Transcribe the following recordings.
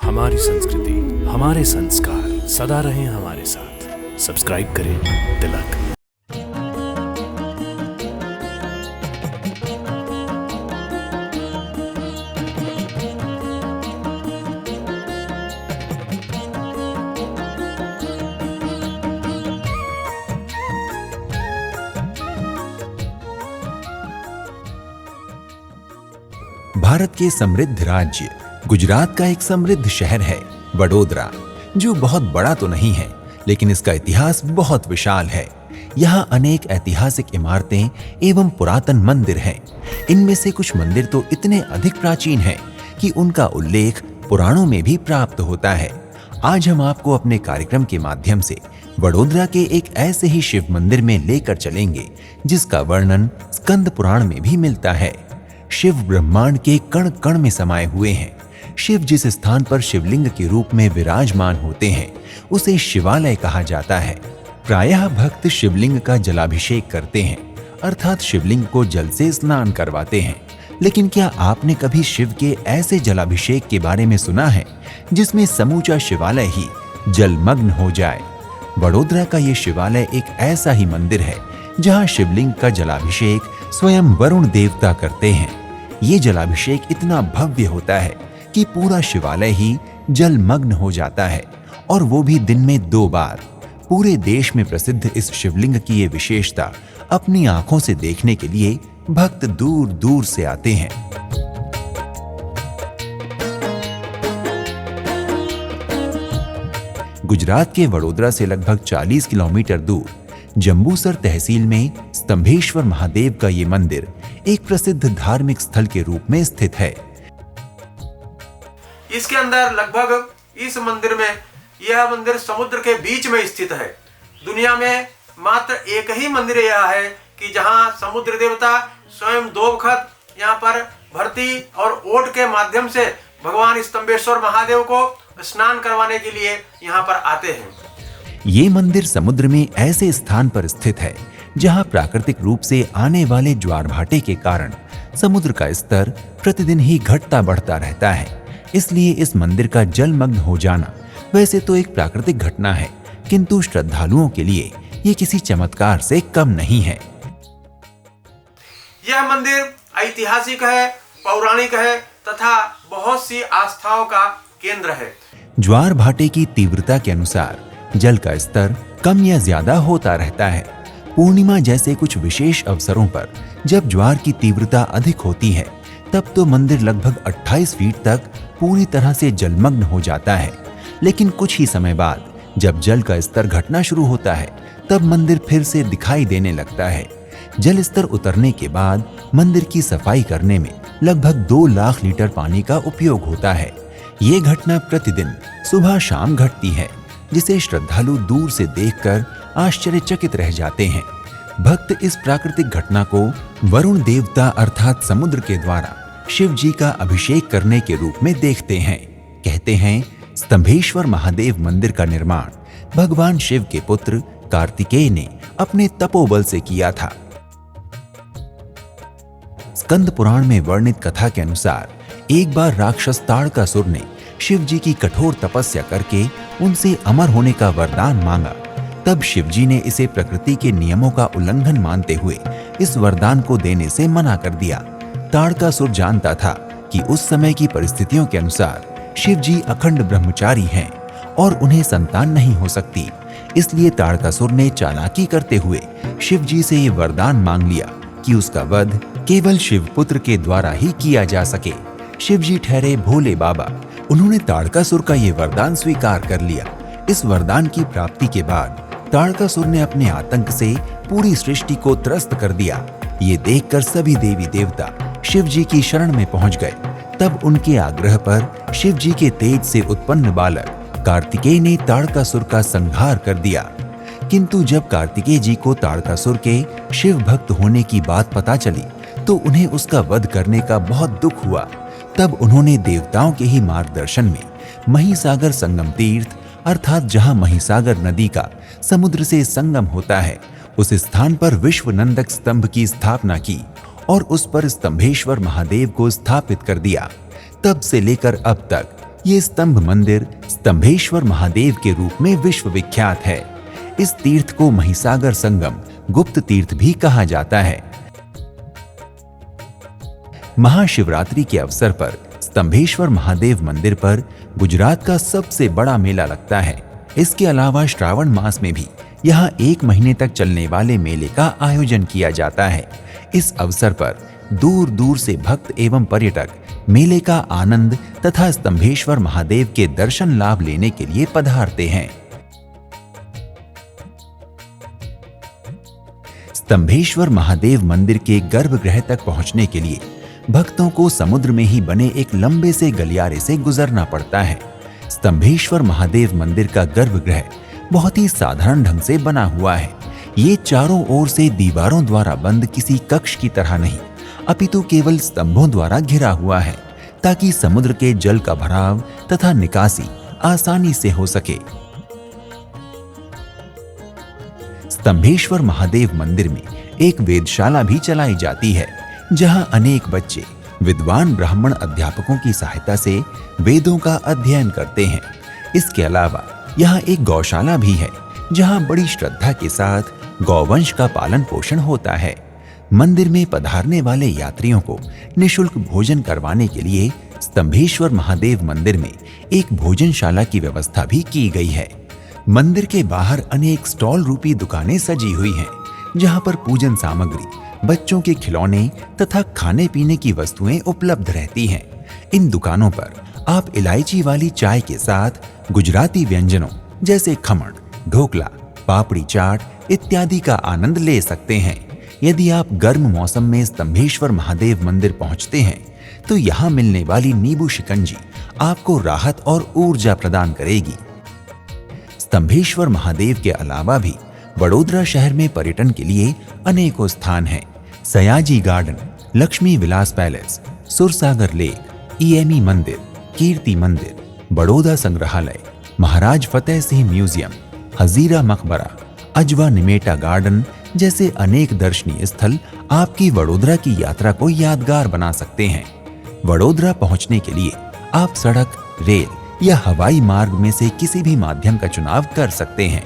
हमारी संस्कृति, हमारे संस्कार सदा रहें हमारे साथ। सब्सक्राइब करें तिलक। भारत के समृद्ध राज्य गुजरात का एक समृद्ध शहर है वडोदरा, जो बहुत बड़ा तो नहीं है, लेकिन इसका इतिहास बहुत विशाल है। यहाँ अनेक ऐतिहासिक इमारतें एवं पुरातन मंदिर हैं। इनमें से कुछ मंदिर तो इतने अधिक प्राचीन हैं कि उनका उल्लेख पुराणों में भी प्राप्त होता है। आज हम आपको अपने कार्यक्रम के माध्यम से वडोदरा के एक ऐसे ही शिव मंदिर में लेकर चलेंगे जिसका वर्णन स्कंद पुराण में भी मिलता है। शिव ब्रह्मांड के कण कण में समाये हुए हैं। शिव जिस स्थान पर शिवलिंग के रूप में विराजमान होते हैं उसे शिवालय कहा जाता है। प्रायः भक्त शिवलिंग का जलाभिषेक करते हैं, अर्थात शिवलिंग को जल से स्नान करवाते हैं। लेकिन क्या आपने कभी शिव के ऐसे जलाभिषेक के बारे में सुना है जिसमें समूचा शिवालय ही जलमग्न हो जाए? वडोदरा का ये शिवालय एक ऐसा ही मंदिर है जहाँ शिवलिंग का जलाभिषेक स्वयं वरुण देवता करते हैं। ये जलाभिषेक इतना भव्य होता है कि पूरा शिवालय ही जलमग्न हो जाता है, और वो भी दिन में 2 बार। पूरे देश में प्रसिद्ध इस शिवलिंग की ये विशेषता अपनी आंखों से देखने के लिए भक्त दूर दूर से आते हैं। गुजरात के वडोदरा से लगभग 40 किलोमीटर दूर जंबूसर तहसील में स्तंभेश्वर महादेव का ये मंदिर एक प्रसिद्ध धार्मिक स्थल के रूप में स्थित है। इसके अंदर लगभग इस मंदिर में, यह मंदिर समुद्र के बीच में स्थित है। दुनिया में मात्र एक ही मंदिर यह है कि जहां समुद्र देवता स्वयं 2 वखत यहाँ पर भरती और ओट के माध्यम से भगवान स्तंभेश्वर महादेव को स्नान करवाने के लिए यहाँ पर आते हैं। ये मंदिर समुद्र में ऐसे स्थान पर स्थित है जहां प्राकृतिक रूप से आने वाले ज्वार भाटे के कारण समुद्र का स्तर प्रतिदिन ही घटता बढ़ता रहता है। इसलिए इस मंदिर का जलमग्न हो जाना वैसे तो एक प्राकृतिक घटना है, किंतु श्रद्धालुओं के लिए ये किसी चमत्कार से कम नहीं है। यह मंदिर ऐतिहासिक है, पौराणिक है तथा बहुत सी आस्थाओं का केंद्र है। ज्वार भाटे की तीव्रता के अनुसार जल का स्तर कम या ज्यादा होता रहता है। पूर्णिमा जैसे कुछ विशेष अवसरों पर जब ज्वार की तीव्रता अधिक होती है तब तो मंदिर लगभग 28 फीट तक पूरी तरह से जलमग्न हो जाता है। लेकिन कुछ ही समय बाद जब जल का स्तर घटना शुरू होता है तब मंदिर फिर से दिखाई देने लगता है। जल स्तर उतरने के बाद मंदिर की सफाई करने में लगभग 2 लाख लीटर पानी का उपयोग होता है। ये घटना प्रतिदिन सुबह शाम घटती है, जिसे श्रद्धालु दूर से देखकर आश्चर्यचकित रह जाते हैं। भक्त इस प्राकृतिक घटना को वरुण देवता अर्थात समुद्र के द्वारा शिव जी का अभिषेक करने के रूप में देखते हैं। कहते हैं स्तंभेश्वर महादेव मंदिर का निर्माण भगवान शिव के पुत्र कार्तिकेय ने अपने तपोबल से किया था। स्कंद पुराण में वर्णित कथा के अनुसार एक बार राक्षस ताड़कासुर ने शिव जी की कठोर तपस्या करके उनसे अमर होने का वरदान मांगा। तब शिव जी ने इसे प्रकृति के नियमों का उल्लंघन मानते हुए इस वरदान को देने से मना कर दिया। ताड़कासुर जानता था कि उस समय की परिस्थितियों के अनुसार शिव जी अखंड ब्रह्मचारी हैं और उन्हें संतान नहीं हो सकती। इसलिए ताड़कासुर ने चालाकी करते हुए शिव जी से ये वरदान मांग लिया कि उसका वध केवल शिवपुत्र के द्वारा ही किया जा सके। शिव जी ठहरे भोले बाबा। उन्होंने ताड़कासुर का ये वरदान स्वीकार कर लिया। इस वरदान की प्राप्ति के बाद ताड़कासुर ने अपने आतंक से पूरी सृष्टि को त्रस्त कर दिया। ये देखकर सभी देवी देवता शिव जी की शरण में पहुंच गए। तब उनके आग्रह पर शिव जी के तेज से उत्पन्न बालक कार्तिकेय ने ताड़कासुर का संहार कर दिया। किंतु जब कार्तिकेय जी को ताड़कासुर के शिव भक्त होने की बात पता चली तो उन्हें उसका वध करने का बहुत दुख हुआ। तब उन्होंने देवताओं के ही मार्गदर्शन में महिसागर संगम तीर्थ अर्थात जहां महिसागर नदी का समुद्र से संगम होता है उस स्थान पर विश्वनंदक स्तंभ की स्थापना की और उस पर स्तंभेश्वर महादेव को स्थापित कर दिया। तब से लेकर अब तक ये स्तंभ मंदिर स्तंभेश्वर महादेव के रूप में विश्व विख्यात है। इस तीर्थ को महिसागर संगम गुप्त तीर्थ भी कहा जाता है। महाशिवरात्रि के अवसर पर स्तंभेश्वर महादेव मंदिर पर गुजरात का सबसे बड़ा मेला लगता है। इसके अलावा श्रावण मास में भी यहाँ 1 महीने तक चलने वाले मेले का आयोजन किया जाता है। इस अवसर पर दूर दूर से भक्त एवं पर्यटक मेले का आनंद तथा स्तंभेश्वर महादेव के दर्शन लाभ लेने के लिए पधारते हैं। स्तंभेश्वर महादेव मंदिर के गर्भगृह तक पहुंचने के लिए भक्तों को समुद्र में ही बने एक लंबे से गलियारे से गुजरना पड़ता है। स्तंभेश्वर महादेव मंदिर का गर्भगृह बहुत ही साधारण ढंग से बना हुआ है। ये चारों ओर से दीवारों द्वारा बंद किसी कक्ष की तरह नहीं, अपितु केवल स्तंभों द्वारा घिरा हुआ है, ताकि समुद्र के जल का भराव तथा निकासी आसानी से हो सके। स्तंभेश्वर महादेव मंदिर में एक वेदशाला भी चलाई जाती है, जहां अनेक बच्चे विद्वान ब्राह्मण अध्यापकों की सहायता से वेदों का अध्ययन करते हैं। इसके अलावा यहाँ एक गौशाला भी है, जहाँ बड़ी श्रद्धा के साथ गौवंश का पालन पोषण होता है। मंदिर में पधारने वाले यात्रियों को निःशुल्क भोजन करवाने के लिए स्तंभेश्वर महादेव मंदिर में एक भोजनशाला की व्यवस्था भी की गई है। मंदिर के बाहर अनेक स्टॉल रूपी दुकानें सजी हुई हैं, जहाँ पर पूजन सामग्री, बच्चों के खिलौने तथा खाने पीने की वस्तुएं उपलब्ध रहती हैं। इन दुकानों पर आप इलायची वाली चाय के साथ गुजराती व्यंजनों जैसे खमण, ढोकला, पापड़ी चाट इत्यादि का आनंद ले सकते हैं। यदि आप गर्म मौसम में स्तंभेश्वर महादेव मंदिर पहुंचते हैं तो यहाँ मिलने वाली नींबू शिकंजी आपको राहत और ऊर्जा प्रदान करेगी। स्तंभेश्वर महादेव के अलावा भी वडोदरा शहर में पर्यटन के लिए अनेकों स्थान हैं। Sayaji garden, Lakshmi Vilas palace, Sursagar lake, EME मंदिर, कीर्ति मंदिर, बड़ौदा संग्रहालय, महाराज फतेह सिंह म्यूजियम, हजीरा मकबरा, अजवा निमेटा गार्डन जैसे अनेक दर्शनीय स्थल आपकी वडोदरा की यात्रा को यादगार बना सकते हैं। वडोदरा पहुंचने के लिए आप सड़क, रेल या हवाई मार्ग में से किसी भी माध्यम का चुनाव कर सकते हैं।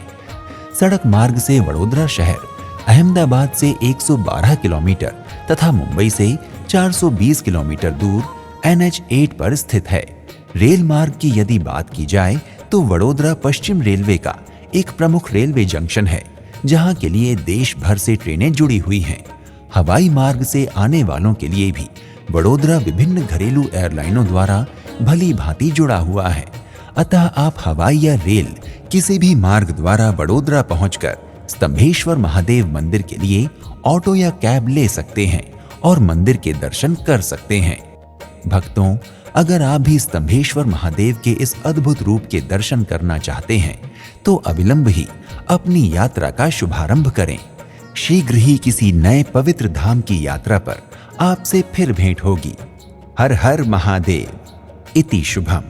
सड़क मार्ग से वडोदरा शहर अहमदाबाद से 112 किलोमीटर तथा मुंबई से 420 किलोमीटर दूर NH8 पर स्थित है। रेल मार्ग की यदि बात की जाए तो वडोदरा पश्चिम रेलवे का एक प्रमुख रेलवे जंक्शन है, जहां के लिए देश भर से ट्रेनें जुड़ी हुई हैं। हवाई मार्ग से आने वालों के लिए भी वडोदरा विभिन्न घरेलू एयरलाइनों द्वारा भली भांति जुड़ा हुआ है। अतः आप हवाई या रेल किसी भी मार्ग द्वारा वडोदरा पहुंचकर स्तंभेश्वर महादेव मंदिर के लिए ऑटो या कैब ले सकते हैं और मंदिर के दर्शन कर सकते हैं। भक्तों, अगर आप भी स्तंभेश्वर महादेव के इस अद्भुत रूप के दर्शन करना चाहते हैं तो अविलंब ही अपनी यात्रा का शुभारंभ करें। शीघ्र ही किसी नए पवित्र धाम की यात्रा पर आपसे फिर भेंट होगी। हर हर महादेव। इति शुभम।